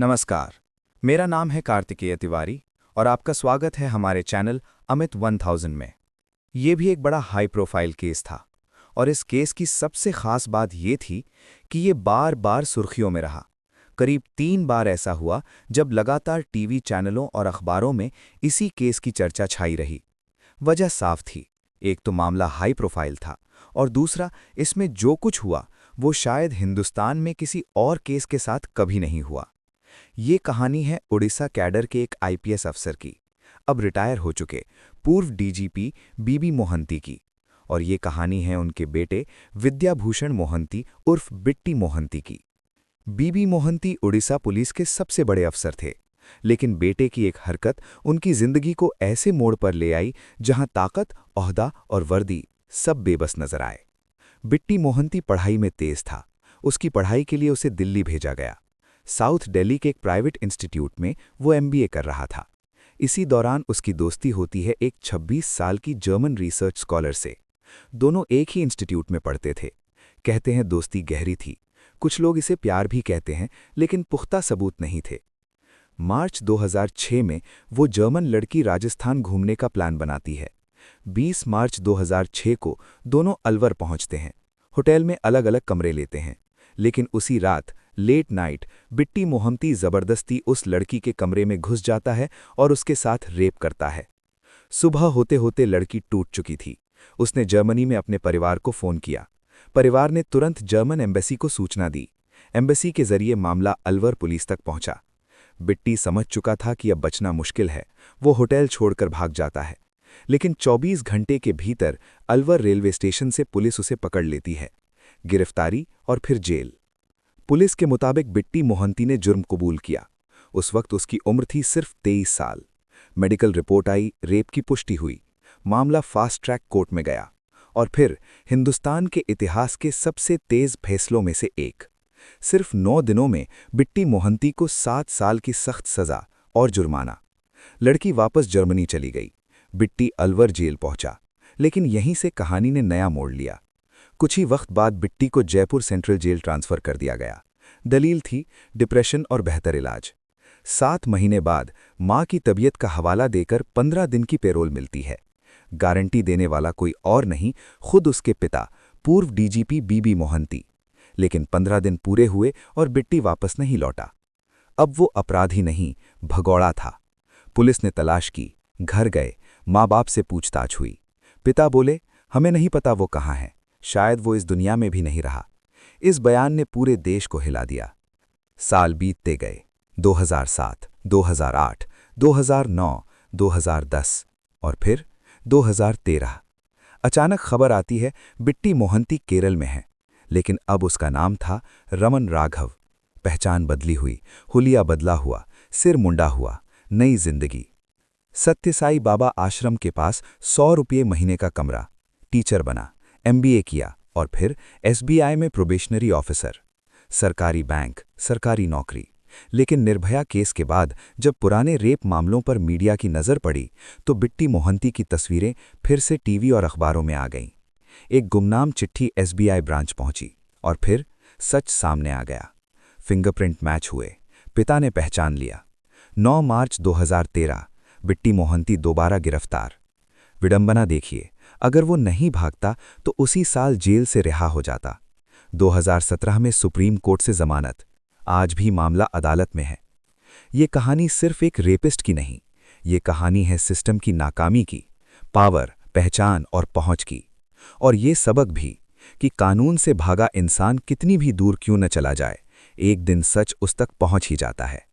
नमस्कार। मेरा नाम है कार्तिकेय तिवारी और आपका स्वागत है हमारे चैनल अमित 1000 में। ये भी एक बड़ा हाई प्रोफाइल केस था और इस केस की सबसे खास बात ये थी कि ये बार बार सुर्खियों में रहा। करीब 3 बार ऐसा हुआ जब लगातार टीवी चैनलों और अखबारों में इसी केस की चर्चा छाई रही। वजह साफ थी, एक तो मामला हाई प्रोफाइल था और दूसरा इसमें जो कुछ हुआ वो शायद हिंदुस्तान में किसी और केस के साथ कभी नहीं हुआ। ये कहानी है उड़ीसा कैडर के एक आईपीएस अफसर की, अब रिटायर हो चुके पूर्व डीजीपी बीबी मोहंती की। और ये कहानी है उनके बेटे विद्याभूषण मोहंती उर्फ बिट्टी मोहंती की। बीबी मोहंती उड़ीसा पुलिस के सबसे बड़े अफसर थे, लेकिन बेटे की एक हरकत उनकी जिंदगी को ऐसे मोड़ पर ले आई जहां ताकत, ओहदा और वर्दी सब बेबस नजर आए। बिट्टी मोहंती पढ़ाई में तेज था। उसकी पढ़ाई के लिए उसे दिल्ली भेजा गया। साउथ दिल्ली के एक प्राइवेट इंस्टीट्यूट में वो एमबीए कर रहा था। इसी दौरान उसकी दोस्ती होती है एक 26 साल की जर्मन रिसर्च स्कॉलर से। दोनों एक ही इंस्टीट्यूट में पढ़ते थे। कहते हैं दोस्ती गहरी थी, कुछ लोग इसे प्यार भी कहते हैं, लेकिन पुख्ता सबूत नहीं थे। मार्च 2006 में वो जर्मन लड़की राजस्थान घूमने का प्लान बनाती है। 20 मार्च 2006 को दोनों अलवर पहुंचते हैं। होटल में अलग अलग कमरे लेते हैं, लेकिन उसी रात लेट नाइट बिट्टी मोहंती जबरदस्ती उस लड़की के कमरे में घुस जाता है और उसके साथ रेप करता है। सुबह होते होते लड़की टूट चुकी थी। उसने जर्मनी में अपने परिवार को फ़ोन किया। परिवार ने तुरंत जर्मन एम्बेसी को सूचना दी। एम्बेसी के जरिए मामला अलवर पुलिस तक पहुंचा। बिट्टी समझ चुका था कि अब बचना मुश्किल है। वो होटल छोड़कर भाग जाता है, लेकिन 24 घंटे के भीतर अलवर रेलवे स्टेशन से पुलिस उसे पकड़ लेती है। गिरफ्तारी और फिर जेल। पुलिस के मुताबिक बिट्टी मोहंती ने जुर्म कबूल किया। उस वक्त उसकी उम्र थी सिर्फ 23 साल। मेडिकल रिपोर्ट आई, रेप की पुष्टि हुई। मामला फास्ट ट्रैक कोर्ट में गया और फिर हिंदुस्तान के इतिहास के सबसे तेज फैसलों में से एक। सिर्फ 9 दिनों में बिट्टी मोहंती को 7 साल की सख्त सजा और जुर्माना। लड़की वापस जर्मनी चली गई। बिट्टी अलवर जेल पहुंचा, लेकिन यहीं से कहानी ने नया मोड़ लिया। कुछ ही वक्त बाद बिट्टी को जयपुर सेंट्रल जेल ट्रांसफर कर दिया गया। दलील थी डिप्रेशन और बेहतर इलाज। 7 महीने बाद मां की तबीयत का हवाला देकर 15 दिन की पेरोल मिलती है। गारंटी देने वाला कोई और नहीं, खुद उसके पिता पूर्व डीजीपी बीबी मोहंती। लेकिन 15 दिन पूरे हुए और बिट्टी वापस नहीं लौटा। अब वो अपराधी नहीं, भगौड़ा था। पुलिस ने तलाश की, घर गए, माँ बाप से पूछताछ हुई। पिता बोले, हमें नहीं पता वो कहाँ है, शायद वो इस दुनिया में भी नहीं रहा। इस बयान ने पूरे देश को हिला दिया। साल बीतते गए, 2007, 2008, 2009, 2010 और फिर 2013। अचानक खबर आती है बिट्टी मोहंती केरल में है, लेकिन अब उसका नाम था रमन राघव। पहचान बदली हुई, हुलिया बदला हुआ, सिर मुंडा हुआ, नई जिंदगी। सत्यसाई बाबा आश्रम के पास 100 रुपये महीने का कमरा। टीचर बना, एमबीए किया और फिर एसबीआई में प्रोबेशनरी ऑफिसर। सरकारी बैंक, सरकारी नौकरी। लेकिन निर्भया केस के बाद जब पुराने रेप मामलों पर मीडिया की नज़र पड़ी तो बिट्टी मोहंती की तस्वीरें फिर से टीवी और अखबारों में आ गईं। एक गुमनाम चिट्ठी एसबीआई ब्रांच पहुंची और फिर सच सामने आ गया। फिंगरप्रिंट मैच हुए, पिता ने पहचान लिया। 9 मार्च 2013 बिट्टी मोहंती दोबारा गिरफ्तार। विडंबना देखिए, अगर वो नहीं भागता तो उसी साल जेल से रिहा हो जाता। 2017 में सुप्रीम कोर्ट से जमानत। आज भी मामला अदालत में है। ये कहानी सिर्फ एक रेपिस्ट की नहीं, ये कहानी है सिस्टम की नाकामी की, पावर, पहचान और पहुंच की। और ये सबक भी कि कानून से भागा इंसान कितनी भी दूर क्यों न चला जाए, एक दिन सच उस तक पहुंच ही जाता है।